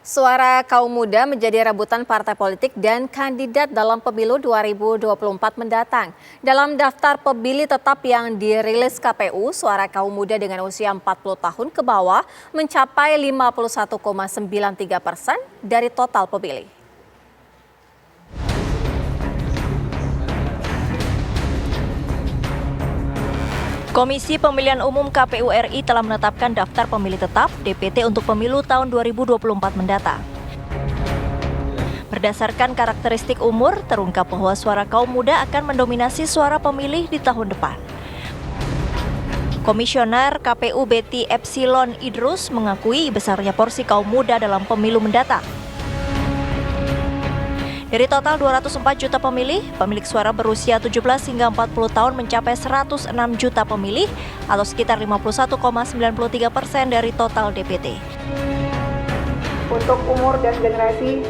Suara kaum muda menjadi rebutan partai politik dan kandidat dalam pemilu 2024 mendatang. Dalam daftar pemilih tetap yang dirilis KPU, suara kaum muda dengan usia 40 tahun ke bawah mencapai 51,93% dari total pemilih. Komisi Pemilihan Umum KPU RI telah menetapkan daftar pemilih tetap DPT untuk pemilu tahun 2024 mendatang. Berdasarkan karakteristik umur, terungkap bahwa suara kaum muda akan mendominasi suara pemilih di tahun depan. Komisioner KPU Betty Epsilon Idrus mengakui besarnya porsi kaum muda dalam pemilu mendatang. Dari total 204 juta pemilih, pemilik suara berusia 17 hingga 40 tahun mencapai 106 juta pemilih atau sekitar 51,93% dari total DPT. Untuk umur dan generasi,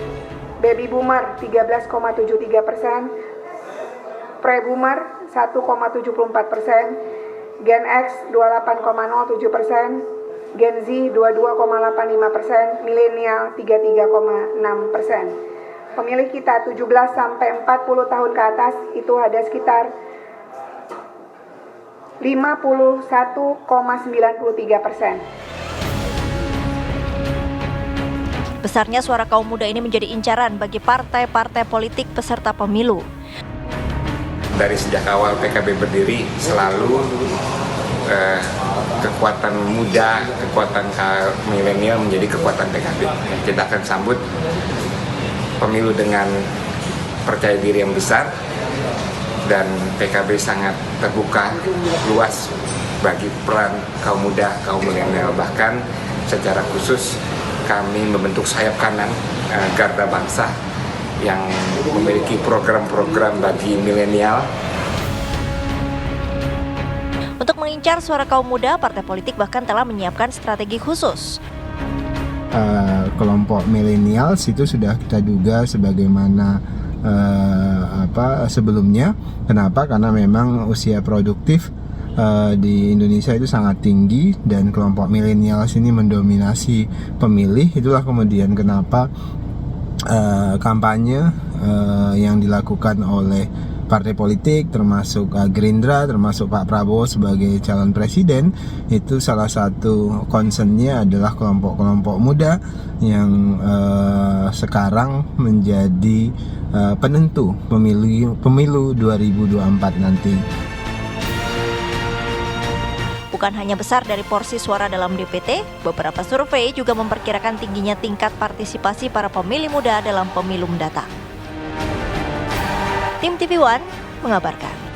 baby boomer 13,73%, pre-boomer 1,74%, Gen X 28,07%, Gen Z 22,85%, milenial 33,6%. Pemilih kita 17 sampai 40 tahun ke atas itu ada sekitar 51,93%. Besarnya suara kaum muda ini menjadi incaran bagi partai-partai politik peserta pemilu. Dari sejak awal PKB berdiri selalu kekuatan muda, kekuatan milenial menjadi kekuatan PKB. Kita akan sambut pemilu dengan percaya diri yang besar dan PKB sangat terbuka luas bagi peran kaum muda, kaum milenial. Bahkan secara khusus kami membentuk sayap kanan Garda Bangsa yang memiliki program-program bagi milenial. Untuk mengincar suara kaum muda, partai politik bahkan telah menyiapkan strategi khusus. Kelompok milenials itu sudah kita duga sebagaimana sebelumnya. Kenapa? Karena memang usia produktif di Indonesia itu sangat tinggi dan kelompok milenials ini mendominasi pemilih. Itulah kemudian kenapa kampanye yang dilakukan oleh partai politik termasuk Gerindra, termasuk Pak Prabowo sebagai calon presiden, itu salah satu concernnya adalah kelompok-kelompok muda yang sekarang menjadi penentu pemilu 2024 nanti. Bukan hanya besar dari porsi suara dalam DPT, beberapa survei juga memperkirakan tingginya tingkat partisipasi para pemilih muda dalam pemilu mendatang. Tim TV One mengabarkan.